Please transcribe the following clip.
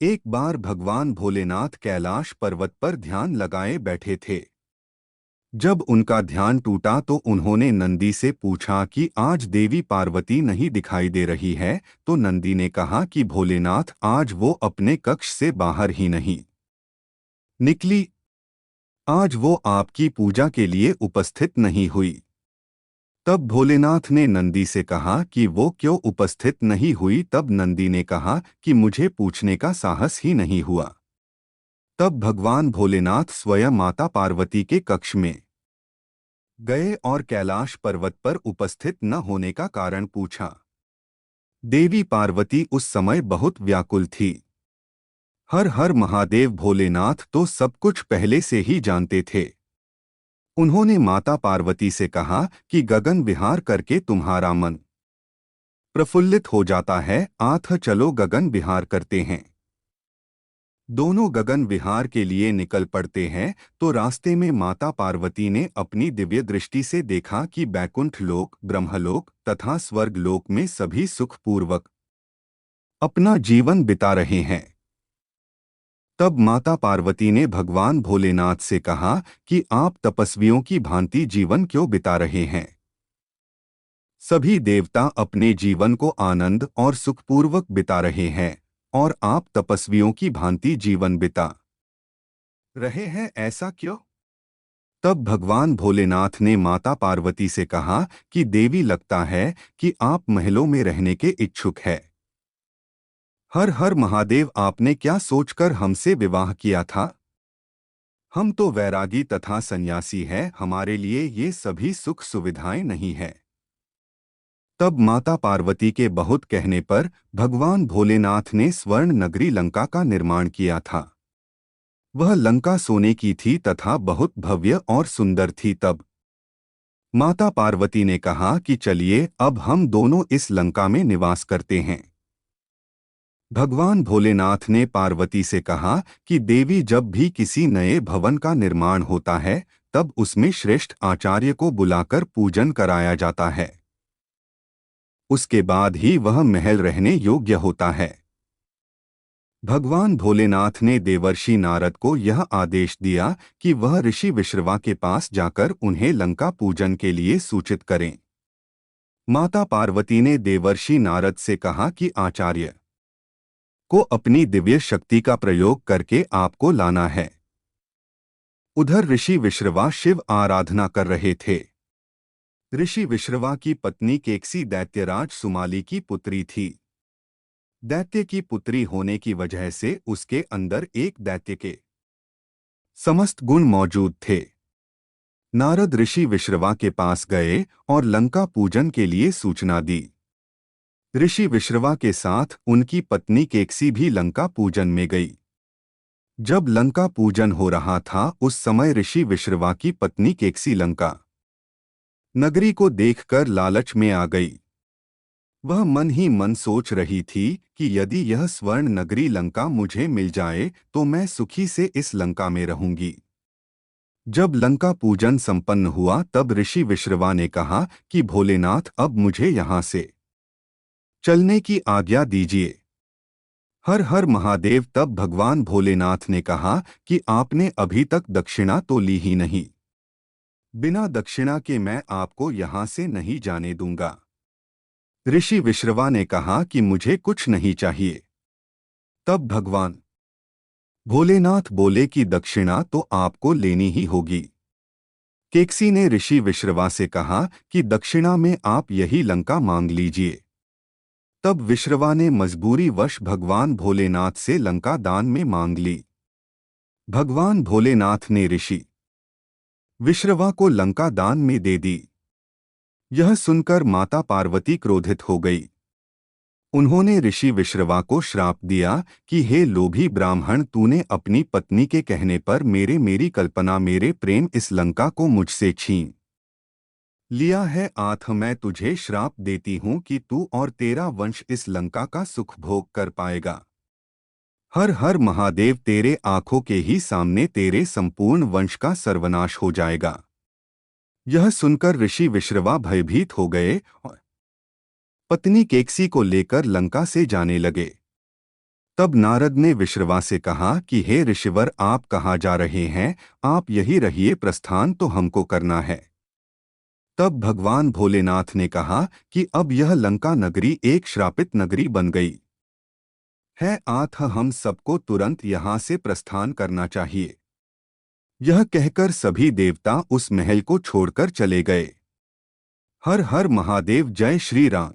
एक बार भगवान भोलेनाथ कैलाश पर्वत पर ध्यान लगाए बैठे थे। जब उनका ध्यान टूटा तो उन्होंने नंदी से पूछा कि आज देवी पार्वती नहीं दिखाई दे रही है। तो नंदी ने कहा कि भोलेनाथ आज वो अपने कक्ष से बाहर ही नहीं निकली। आज वो आपकी पूजा के लिए उपस्थित नहीं हुई। तब भोलेनाथ ने नंदी से कहा कि वो क्यों उपस्थित नहीं हुई। तब नंदी ने कहा कि मुझे पूछने का साहस ही नहीं हुआ। तब भगवान भोलेनाथ स्वयं माता पार्वती के कक्ष में गए और कैलाश पर्वत पर उपस्थित न होने का कारण पूछा। देवी पार्वती उस समय बहुत व्याकुल थी। हर हर महादेव भोलेनाथ तो सब कुछ पहले से ही जानते थे। उन्होंने माता पार्वती से कहा कि गगन विहार करके तुम्हारा मन प्रफुल्लित हो जाता है, आथ चलो गगन विहार करते हैं। दोनों गगन विहार के लिए निकल पड़ते हैं। तो रास्ते में माता पार्वती ने अपनी दिव्य दृष्टि से देखा कि बैकुंठ लोक, ब्रह्मलोक तथा स्वर्ग लोक में सभी सुखपूर्वक अपना जीवन बिता रहे हैं। तब माता पार्वती ने भगवान भोलेनाथ से कहा कि आप तपस्वियों की भांति जीवन क्यों बिता रहे हैं। सभी देवता अपने जीवन को आनंद और सुखपूर्वक बिता रहे हैं और आप तपस्वियों की भांति जीवन बिता रहे हैं, ऐसा क्यों? तब भगवान भोलेनाथ ने माता पार्वती से कहा कि देवी, लगता है कि आप महलों में रहने के इच्छुक है। हर हर महादेव, आपने क्या सोचकर हमसे विवाह किया था? हम तो वैरागी तथा सन्यासी हैं, हमारे लिए ये सभी सुख सुविधाएं नहीं है। तब माता पार्वती के बहुत कहने पर भगवान भोलेनाथ ने स्वर्ण नगरी लंका का निर्माण किया था। वह लंका सोने की थी तथा बहुत भव्य और सुंदर थी। तब माता पार्वती ने कहा कि चलिए अब हम दोनों इस लंका में निवास करते हैं। भगवान भोलेनाथ ने पार्वती से कहा कि देवी, जब भी किसी नए भवन का निर्माण होता है तब उसमें श्रेष्ठ आचार्य को बुलाकर पूजन कराया जाता है। उसके बाद ही वह महल रहने योग्य होता है। भगवान भोलेनाथ ने देवर्षि नारद को यह आदेश दिया कि वह ऋषि विश्रवा के पास जाकर उन्हें लंका पूजन के लिए सूचित करें। माता पार्वती ने देवर्षि नारद से कहा कि आचार्य को अपनी दिव्य शक्ति का प्रयोग करके आपको लाना है। उधर ऋषि विश्रवा शिव आराधना कर रहे थे। ऋषि विश्रवा की पत्नी केकसी दैत्यराज सुमाली की पुत्री थी। दैत्य की पुत्री होने की वजह से उसके अंदर एक दैत्य के समस्त गुण मौजूद थे। नारद ऋषि विश्रवा के पास गए और लंका पूजन के लिए सूचना दी। ऋषि विश्रवा के साथ उनकी पत्नी केकसी भी लंका पूजन में गई। जब लंका पूजन हो रहा था उस समय ऋषि विश्रवा की पत्नी केकसी लंका नगरी को देखकर लालच में आ गई। वह मन ही मन सोच रही थी कि यदि यह स्वर्ण नगरी लंका मुझे मिल जाए तो मैं सुखी से इस लंका में रहूंगी। जब लंका पूजन संपन्न हुआ तब ऋषि विश्रवा ने कहा कि भोलेनाथ, अब मुझे यहाँ से चलने की आज्ञा दीजिए। हर हर महादेव। तब भगवान भोलेनाथ ने कहा कि आपने अभी तक दक्षिणा तो ली ही नहीं। बिना दक्षिणा के मैं आपको यहाँ से नहीं जाने दूंगा। ऋषि विश्रवा ने कहा कि मुझे कुछ नहीं चाहिए। तब भगवान भोलेनाथ बोले कि दक्षिणा तो आपको लेनी ही होगी। केकसी ने ऋषि विश्रवा से कहा कि दक्षिणा में आप यही लंका मांग लीजिए। तब विश्रवा ने मजबूरीवश भगवान भोलेनाथ से लंका दान में मांग ली। भगवान भोलेनाथ ने ऋषि विश्रवा को लंका दान में दे दी। यह सुनकर माता पार्वती क्रोधित हो गई। उन्होंने ऋषि विश्रवा को श्राप दिया कि हे लोभी ब्राह्मण, तूने अपनी पत्नी के कहने पर मेरी कल्पना, मेरे प्रेम इस लंका को मुझसे छीन लिया है। आथ मैं तुझे श्राप देती हूँ कि तू और तेरा वंश इस लंका का सुख भोग कर पाएगा। हर हर महादेव, तेरे आंखों के ही सामने तेरे संपूर्ण वंश का सर्वनाश हो जाएगा। यह सुनकर ऋषि विश्रवा भयभीत हो गए और पत्नी केकसी को लेकर लंका से जाने लगे। तब नारद ने विश्रवा से कहा कि हे ऋषिवर, आप कहाँ जा रहे हैं? आप यही रहिए, प्रस्थान तो हमको करना है। तब भगवान भोलेनाथ ने कहा कि अब यह लंका नगरी एक श्रापित नगरी बन गई है, अतः हम सबको तुरंत यहाँ से प्रस्थान करना चाहिए। यह कहकर सभी देवता उस महल को छोड़कर चले गए। हर हर महादेव, जय श्री राम।